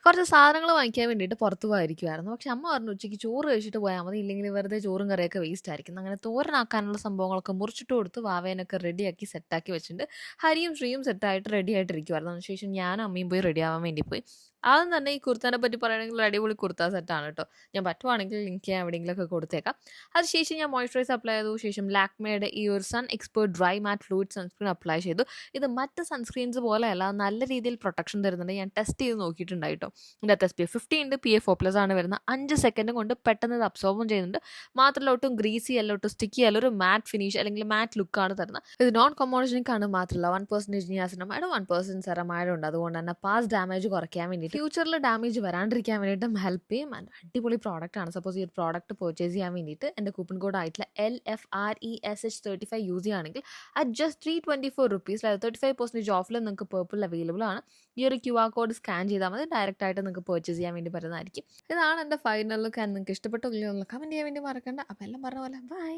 കുറച്ച് സാധനങ്ങൾ വാങ്ങിക്കാൻ വേണ്ടിയിട്ട് പുറത്ത് പോയിരിക്കുമായിരുന്നു. പക്ഷെ അമ്മ പറഞ്ഞു ഉച്ചയ്ക്ക് ചോറ് കഴിച്ചിട്ട് പോയാൽ മതി. ഇല്ലെങ്കിൽ വെറുതെ ചോറും കറിയൊക്കെ വേസ്റ്റ് ആയിരിക്കും. അങ്ങനെ തോരനാക്കാനുള്ള സംഭവങ്ങളൊക്കെ മുറിച്ചിട്ട് കൊടുത്ത് വാവേനൊക്കെ റെഡിയാക്കി സെറ്റാക്കി വെച്ചിട്ടുണ്ട്. ഹരിയും ശ്രീയും സെറ്റായിട്ട് റെഡി ആയിട്ടിരിക്കുമായിരുന്നു. അതിനുശേഷം ഞാനും അമ്മയും പോയി റെഡിയാവാൻ വേണ്ടി പോയി. ആദ്യം തന്നെ ഈ കുർത്തേനെ പറ്റി പറയുകയാണെങ്കിൽ ഒരു അടിപൊളി കുർത്ത സെറ്റാണ് കേട്ടോ. ഞാൻ പറ്റുവാണെങ്കിൽ ലിങ്ക് ഞാൻ എവിടെയെങ്കിലുമൊക്കെ കൊടുത്തേക്കാം. അതിനുശേഷം ഞാൻ മോയ്സ്ചറൈസർ അപ്ലൈ ചെയ്തു. ശേഷം ലാക്മേയുടെ ഈ ഒരു സൺ എക്സ്പേർട്ട് ഡ്രൈ മാറ്റ് ഫ്ലൂയിഡ് സൺസ്ക്രീൻ അപ്ലൈ ചെയ്തു. ഇത് മറ്റ് സൺസ്ക്രീൻസ് പോലെയല്ല, നല്ല രീതിയിൽ പ്രൊട്ടക്ഷൻ തരുന്നുണ്ട്. ഞാൻ ടെസ്റ്റ് ചെയ്ത് നോക്കിയിട്ടുണ്ടായിട്ടോ. ഇതിനകത്ത് SPF 50 ഉണ്ട്, PA4+ ആണ് വരുന്നത്. 5 സെക്കൻഡ് കൊണ്ട് പെട്ടെന്ന് ഇത് അബ്സോർബും ചെയ്യുന്നുണ്ട്. മാത്രമല്ല ഒട്ടും ഗ്രീസി അല്ല, ഒട്ടും സ്റ്റിക്കി അല്ല, ഒരു മാറ്റ് ഫിനിഷ് അല്ലെങ്കിൽ മാറ്റ് ലുക്കാണ് തരുന്നത്. ഇത് നോൺ കൊമോഡജനിക് ആണ്. മാത്രമല്ല 1% നിയാസിനമൈഡും 1% സെറമൈഡും ഉണ്ട്. അതുകൊണ്ട് തന്നെ പാസ് ഡാമേജ് കുറയ്ക്കാൻ വേണ്ടിയിട്ട് ഫ്യൂച്ചറിൽ ഡാമേജ് വരാണ്ടിരിക്കാൻ വേണ്ടിയിട്ടും ഹെൽപ്പ് ചെയ്യും. ആൻഡ് അടിപൊളി പ്രോഡക്റ്റ് ആണ്. സപ്പോസ് ഈ ഒരു പ്രോഡക്റ്റ് പർച്ചേസ് ചെയ്യാൻ വേണ്ടിയിട്ട് എൻ്റെ കൂപ്പൺ കോഡ് ആയിട്ടുള്ള LFRESH35 യൂസ് ചെയ്യുകയാണെങ്കിൽ അറ്റ് ജസ്റ്റ് 324 റുപ്പീസ്, അതായത് 35% ഓഫിൽ നിങ്ങൾക്ക് പേർപ്പിൾ അവൈലബിൾ ആണ്. ഈ ഒരു QR കോഡ് സ്കാൻ ചെയ്താൽ മതി, ഡയറക്റ്റ് ആയിട്ട് നിങ്ങൾക്ക് പർച്ചേസ് ചെയ്യാൻ വേണ്ടി പറ്റുന്നതായിരിക്കും. ഇതാണ് എൻ്റെ ഫൈനൽ ലുക്ക്. ആൻഡ് നിങ്ങൾക്ക് ഇഷ്ടപ്പെട്ടോ ഇല്ലയോ എന്ന് കമൻറ്റ് ചെയ്യാൻ വേണ്ടി മറക്കണ്ട. അപ്പോൾ എല്ലാം പറഞ്ഞ പോലെ ബൈ.